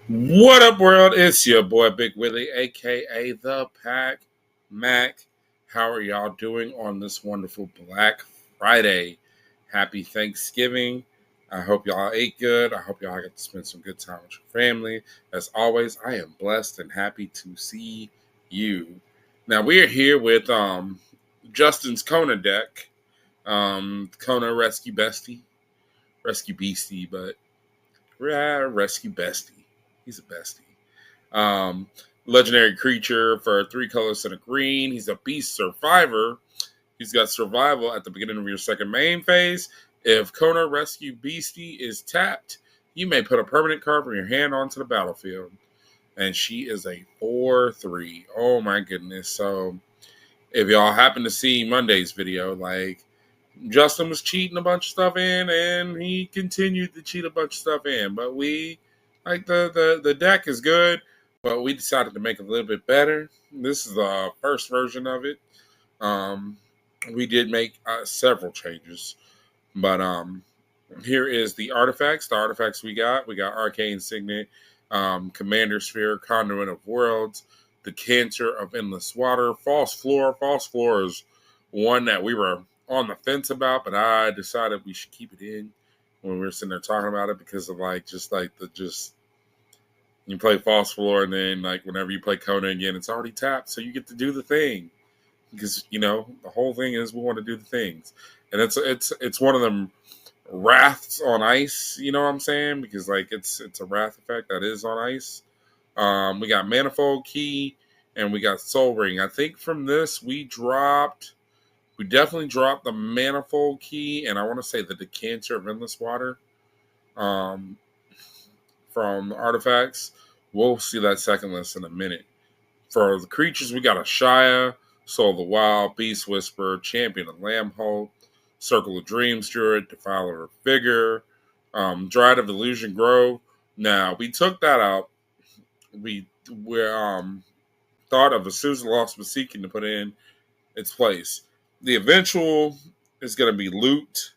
What up, world? It's your boy Big Willie, aka the Pac Mac. How are y'all doing on this wonderful Black Friday? Happy Thanksgiving. I hope y'all ate good. I hope y'all got to spend some good time with your family. As always, I am blessed and happy to see you. Now we are here with Justin's Kona deck, Kona Rescue Bestie, Rescue Beastie, but Rescue Bestie. He's a bestie. Um, Legendary creature for 3 colors and a green. He's a beast survivor. He's got survival at the beginning of your second main phase. If Kona Rescue Beastie is tapped, you may put a permanent card from your hand onto the battlefield. And she is a 4/3. Oh my goodness. So if y'all happen to see Monday's video, like Justin was cheating a bunch of stuff in and he continued to cheat a bunch of stuff in. But we like the deck is good, but we decided to make it a little bit better. This is the first version of it. Um, we did make several changes, but here is the artifacts. The artifacts we got Arcane Signet, Commander Sphere, Conduit of Worlds, the Cancer of Endless Water, False Floor. False Floor is one that we were on the fence about, but I decided we should keep it in when we were sitting there talking about it because of just you play False Floor and then like whenever you play Kona again, it's already tapped, so you get to do the thing because the whole thing is we want to do the things, and it's one of them wraths on ice. You know what I'm saying? Because like it's a wrath effect that is on ice. We got Manifold Key and we got Soul Ring. I think from this we definitely dropped the Manifold Key, and I want to say the Decanter of Endless Water um, from Artifacts. We'll see that second list in a minute. For the creatures, we got a Shia, Soul of the Wild, Beast Whisperer, Champion of Lambholt, Circle of Dreams Druid, Defiler of Vigor, Dryad of Illusion Grove. Now, we took that out. We thought of a Susan Lost was seeking to put in its place. The eventual is going to be Loot.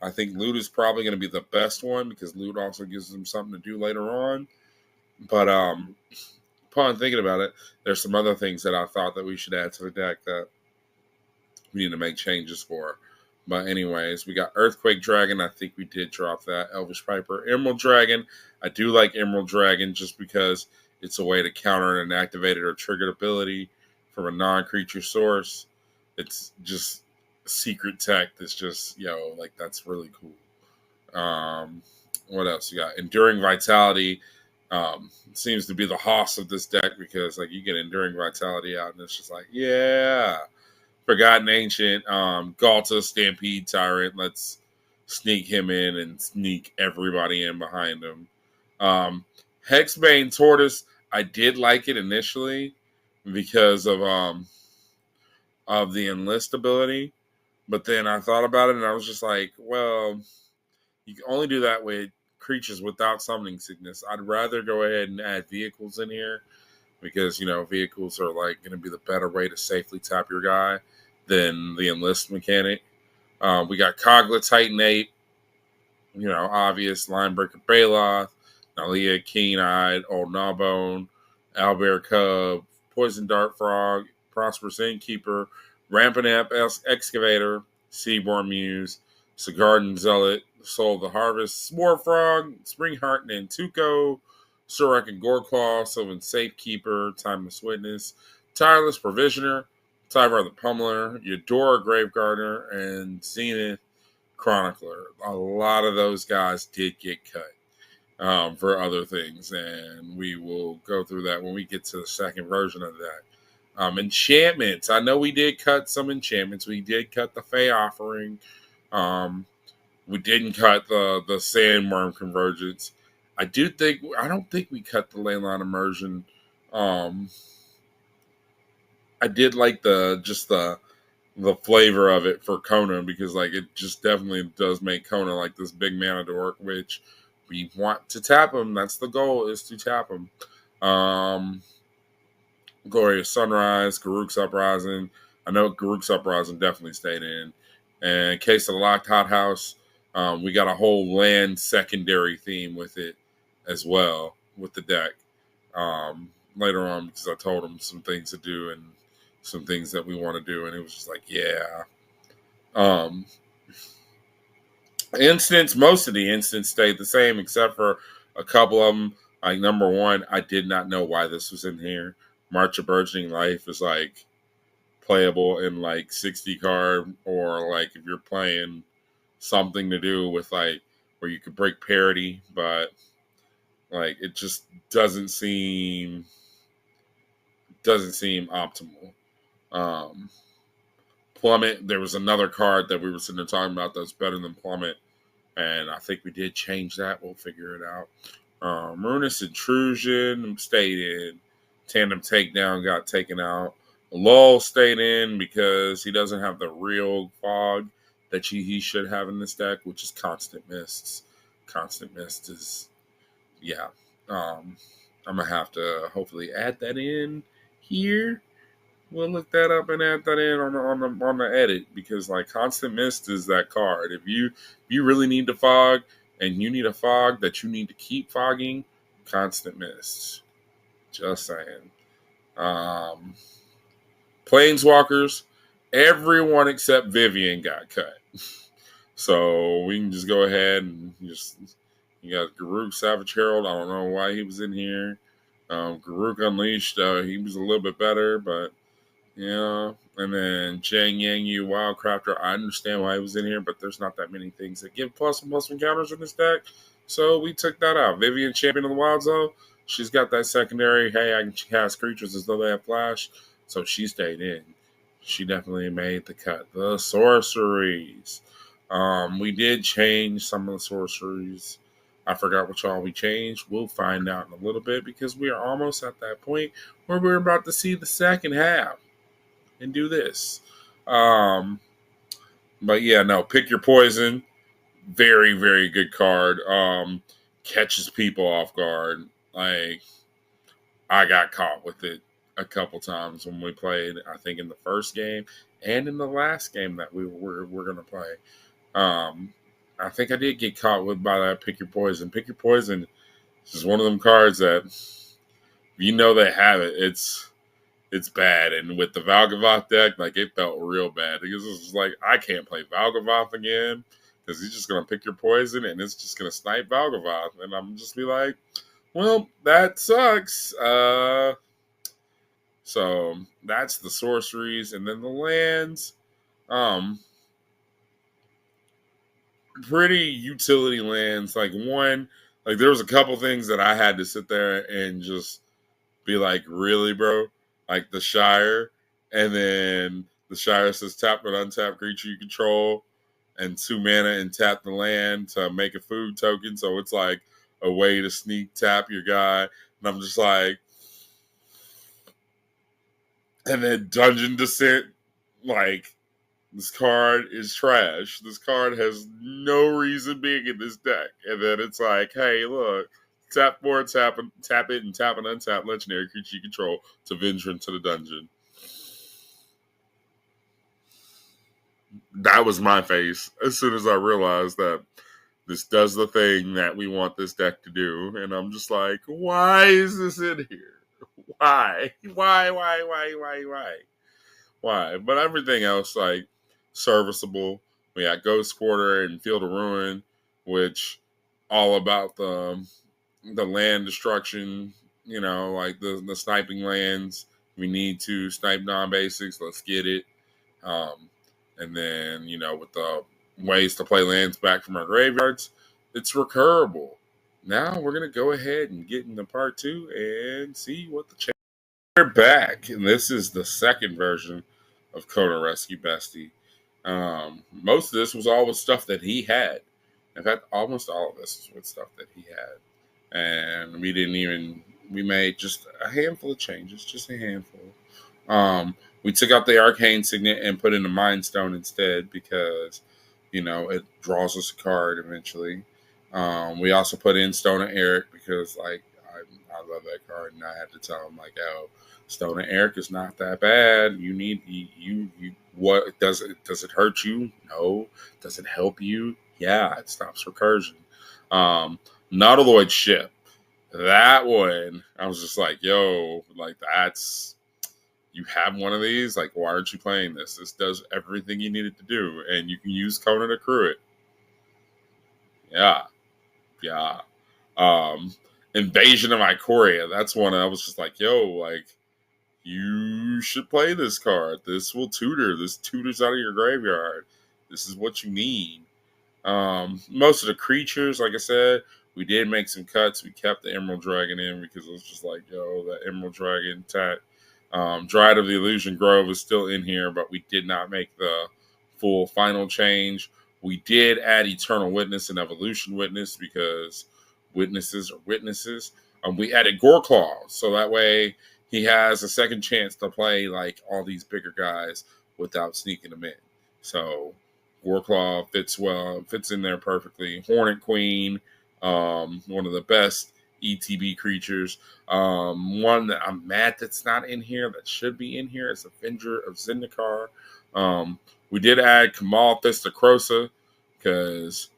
I think Loot is probably going to be the best one because Loot also gives them something to do later on. But upon thinking about it, there's some other things that I thought that we should add to the deck that we need to make changes for. But anyways, we got Earthquake Dragon. I think we did drop that. Elvish Piper. Emerald Dragon. I do like Emerald Dragon just because it's a way to counter an activated or triggered ability from a non-creature source. It's just secret tech that's just, that's really cool. What else you got? Enduring Vitality. Seems to be the hoss of this deck because like you get Enduring Vitality out and it's just like, yeah. Forgotten Ancient, Galta, Stampede Tyrant. Let's sneak him in and sneak everybody in behind him. Hexbane Tortoise, I did like it initially because of the enlist ability, but then I thought about it and I was just like, well, you can only do that with creatures without summoning sickness. I'd rather go ahead and add vehicles in here because vehicles are like going to be the better way to safely tap your guy than the enlist mechanic. We got Cogla Titanate, obvious Linebreaker Baloth, Nalia Keen-Eyed, Old Gnawbone, Owlbear Cub, Poison Dart Frog, Prosperous Innkeeper, Rampant Amp Excavator, Seaborn Muse, Sigarden Zealot, Soul of the Harvest, Spore Frog, Springheart Nantuko, Surek and Goreclaw, Sylvan Safekeeper, Timeless Witness, Tireless Provisioner, Tyvar the Pummeler, Eudora Gravegardener, and Zenith Chronicler. A lot of those guys did get cut for other things, and we will go through that when we get to the second version of that. Enchantments. I know we did cut some enchantments. We did cut the Fey Offering. We didn't cut the Sandworm Convergence. I don't think we cut the Leyline Immersion. I did like the flavor of it for Kona because like it just definitely does make Kona like this big mana dork, which we want to tap him. That's the goal, is to tap him. Glorious Sunrise, Garruk's Uprising. I know Garruk's Uprising definitely stayed in. And in case of the Locked Hothouse, we got a whole land secondary theme with it as well. with the deck later on, because I told him some things to do and some things that we want to do, and it was just like, yeah. Most of the instants stayed the same except for a couple of them. Like number one, I did not know why this was in here. March of Burgeoning Life is like playable in like 60 card, or like if you're playing something to do with like where you could break parity, but like it just doesn't seem optimal. Um, Plummet, there was another card that we were sitting there talking about that's better than Plummet, and I think we did change that. We'll figure it out. Ruinous Intrusion stayed in. Tandem Takedown got taken out. Lull stayed in because he doesn't have the real fog that he should have in this deck, which is Constant Mists. Constant Mist is, yeah. I'm going to have to hopefully add that in here. We'll look that up and add that in on the edit, because like Constant Mist is that card. If you really need to fog and you need a fog that you need to keep fogging, Constant Mist. Just saying. Planeswalkers, everyone except Vivian got cut. So we can just go ahead and you got Garruk Savage Herald. I don't know why he was in here. Garruk Unleashed, he was a little bit better, but yeah. And then Chang Yang Yu Wildcrafter, I understand why he was in here, but there's not that many things that give +1/+1 counters in this deck. So we took that out. Vivian, Champion of the Wild Zone, she's got that secondary, hey, I can cast creatures as though they have flash. So she stayed in. She definitely made the cut. The sorceries. We did change some of the sorceries. I forgot which all we changed. We'll find out in a little bit, because we are almost at that point where we're about to see the second half and do this. But yeah, no, Pick Your Poison. Very, very good card. Catches people off guard. Like, I got caught with it a couple times when we played, I think in the first game and in the last game that we're going to play. I think I did get caught by that Pick Your Poison. Pick Your Poison is one of them cards that, you know, they have it. It's bad. And with the Valgavoth deck, like, it felt real bad, because it's just like, I can't play Valgavoth again, because he's just going to Pick Your Poison and it's just going to snipe Valgavoth. And I'm just be like, well, that sucks. So that's the sorceries. And then the lands, pretty utility lands. Like there was a couple things that I had to sit there and just be like, really, bro? Like the Shire, and then the Shire says tap an untapped creature you control and 2 mana and tap the land to make a food token. So it's like a way to sneak tap your guy. And I'm just like, and then Dungeon Descent, like, this card is trash. This card has no reason being in this deck. And then it's like, hey, look, tap it, and tap an untapped legendary creature you control to venture into the dungeon. That was my face as soon as I realized that this does the thing that we want this deck to do. And I'm just like, why is this in here? Why? Why? But everything else, like, serviceable. We got Ghost Quarter and Field of Ruin, which all about the land destruction, you know, like the sniping lands. We need to snipe non-basics. Let's get it. And then, you know, with the ways to play lands back from our graveyards, it's recurable. Now we're going to go ahead and get into part 2 and see what the change. We're back, and this is the second version of Kona Rescue Beastie. Most of this was all with stuff that he had. In fact, almost all of this is with stuff that he had. And we made just a handful of changes, just a handful. We took out the Arcane Signet and put in a Mind Stone instead, because, you know, it draws us a card eventually. We also put in Stone of Eric because, like, I love that card, and I had to tell him, like, oh, Stone of Eric is not that bad. You need you what does it hurt you? No. Does it help you? Yeah, it stops recursion. Nautiloid Ship. that one, I was just like, yo, like that's, you have one of these, like why aren't you playing this? This does everything you need it to do, and you can use Kona to crew it. Yeah, yeah. Um, Invasion of Ikoria, that's one I was just like, yo, like you should play this card. This will tutor. This tutors out of your graveyard. This is what you need. Most of the creatures, like I said, we did make some cuts. We kept the Emerald Dragon in because it was just like, yo, that Emerald Dragon tat. Dryad of the Illusion Grove is still in here, but we did not make the full final change. We did add Eternal Witness and Evolution Witness because witnesses are witnesses. We added Goreclaw, so that way he has a second chance to play like all these bigger guys without sneaking them in. So Warclaw fits in there perfectly. Hornet Queen, one of the best ETB creatures. One that I'm mad that's not in here that should be in here is Avenger of Zendikar. We did add Kamal Thistocrosa because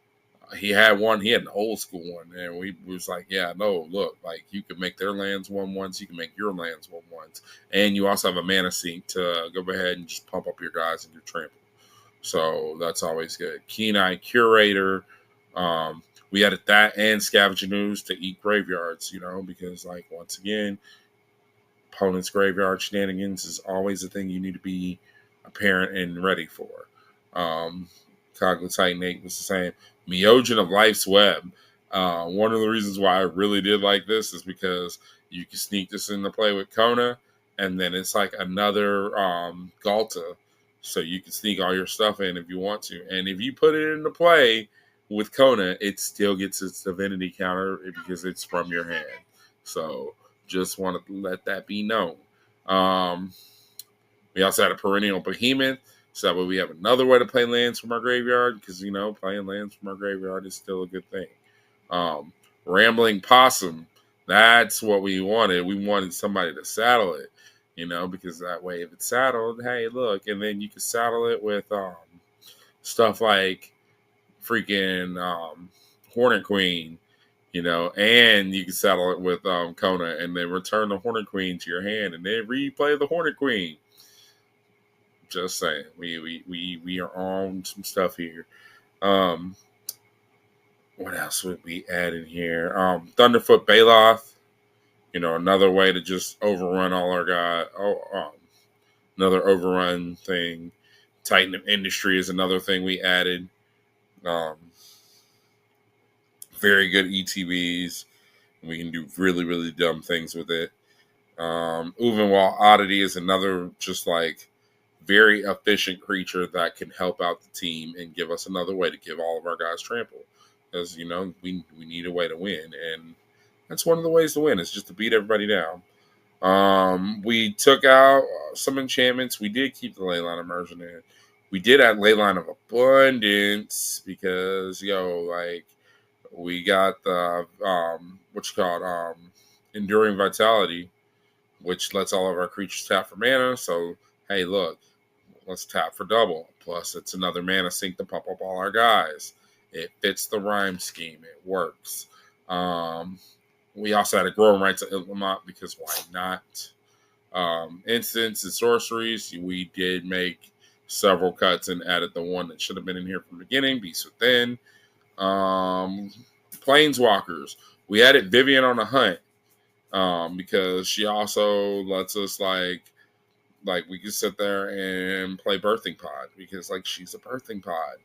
he had an old school one, and we was like, yeah, no, look, like you can make their lands 1/1s, you can make your lands 1/1s, and you also have a mana sink to go ahead and just pump up your guys and your trample. So that's always good. Keen Eye Curator. We added that and Scavenging Ooze to eat graveyards, because like once again, opponent's graveyard shenanigans is always the thing you need to be apparent and ready for. Coglotitanate was the same. Meogen of Life's Web. One of the reasons why I really did like this is because you can sneak this into play with Kona, and then it's like another Galta, so you can sneak all your stuff in if you want to. And if you put it into play with Kona, it still gets its divinity counter because it's from your hand. So just want to let that be known. We also had a Perennial Behemoth, so that way we have another way to play lands from our graveyard, because, playing lands from our graveyard is still a good thing. Rambling Possum, that's what we wanted. We wanted somebody to saddle it, because that way if it's saddled, hey, look, and then you can saddle it with stuff like freaking Hornet Queen, and you can saddle it with Kona, and then return the Hornet Queen to your hand, and then replay the Hornet Queen. Just saying, we are on some stuff here. What else would we add in here? Thunderfoot Baloth, another way to just overrun all our guys. Another overrun thing. Titan of Industry is another thing we added. Very good ETBs. We can do really, really dumb things with it. Uvenwall Oddity is another just like very efficient creature that can help out the team and give us another way to give all of our guys trample. Because, we need a way to win. And that's one of the ways to win, is just to beat everybody down. We took out some enchantments. We did keep the Leyline Immersion in. We did add Leyline of Abundance because, we got the, Enduring Vitality, which lets all of our creatures tap for mana. So, hey, look, let's tap for double. Plus, it's another mana sink to pump up all our guys. It fits the rhyme scheme. It works. We also had a Growing Rights of Illamont because why not? Instants and sorceries, we did make several cuts and added the one that should have been in here from the beginning, Beast Within. Planeswalkers, we added Vivian on a Hunt because she also lets us like we can sit there and play Birthing Pod because she's a birthing pod,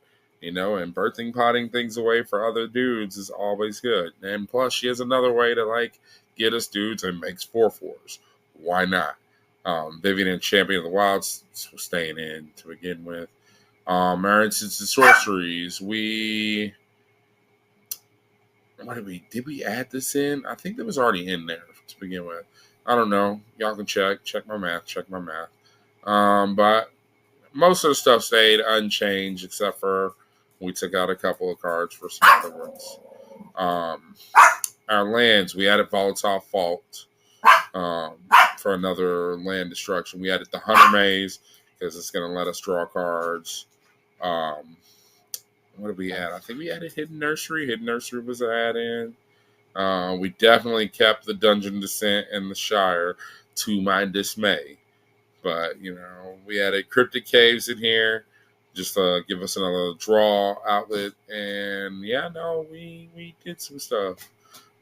and birthing podding things away for other dudes is always good. And plus she has another way to get us dudes and makes 4/4s. Why not? Vivian and Champion of the Wilds staying in to begin with. Our Instants and Sorceries, did we add this in? I think that was already in there to begin with. I don't know. Y'all can check my math. But most of the stuff stayed unchanged except for we took out a couple of cards for some other ones. Our lands, we added Volatile Fault for another land destruction. We added the Hunter Maze because it's going to let us draw cards. What did we add? I think we added Hidden Nursery. Hidden Nursery was an add-in. We definitely kept the Dungeon Descent and the Shire, to my dismay. But, we added Cryptic Caves in here, just to give us another draw outlet. And yeah, no, we did some stuff.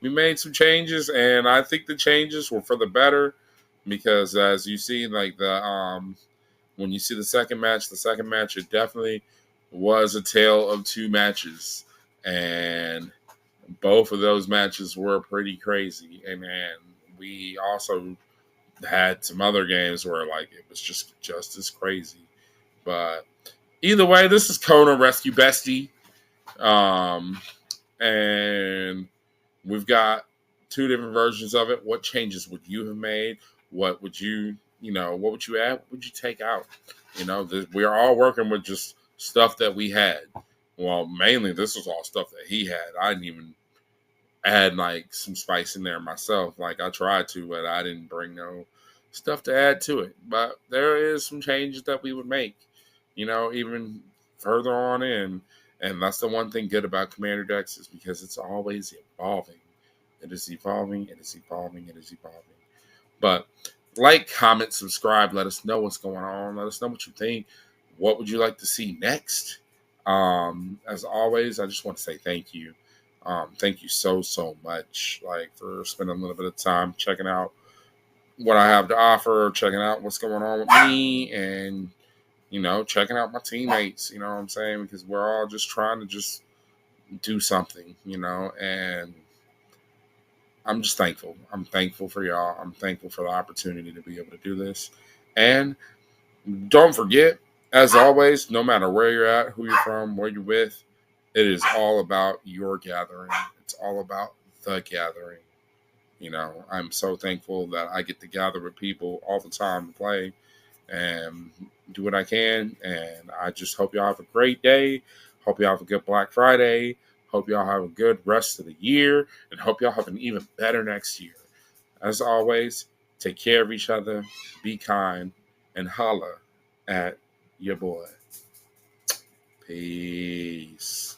We made some changes, and I think the changes were for the better, because as you see, like when you see the second match, it definitely was a tale of two matches, and both of those matches were pretty crazy. And then we also had some other games where like it was just as crazy. But either way, this is Kona Rescue Beastie. Um, and we've got two different versions of it. What changes would you have made? What would what would you add? What would you take out? We're all working with just stuff that we had. Well, mainly this was all stuff that he had. I didn't even add like some spice in there myself. Like I tried to, but I didn't bring no stuff to add to it. But there is some changes that we would make, even further on in. And that's the one thing good about Commander Decks, is because it's always evolving. It is evolving, it is evolving, it is evolving. But like, comment, subscribe, let us know what's going on. Let us know what you think. What would you like to see next? As always, I just want to say thank you. Thank you so much, like, for spending a little bit of time checking out what I have to offer, checking out what's going on with me, and checking out my teammates. You know what I'm saying? Because we're all just trying to just do something, and I'm just thankful. I'm thankful for y'all. I'm thankful for the opportunity to be able to do this. And don't forget, as always, no matter where you're at, who you're from, where you're with, it is all about your gathering. It's all about the gathering. I'm so thankful that I get to gather with people all the time to play and do what I can. And I just hope y'all have a great day. Hope y'all have a good Black Friday. Hope y'all have a good rest of the year. And hope y'all have an even better next year. As always, take care of each other, be kind, and holla at your boy. Peace.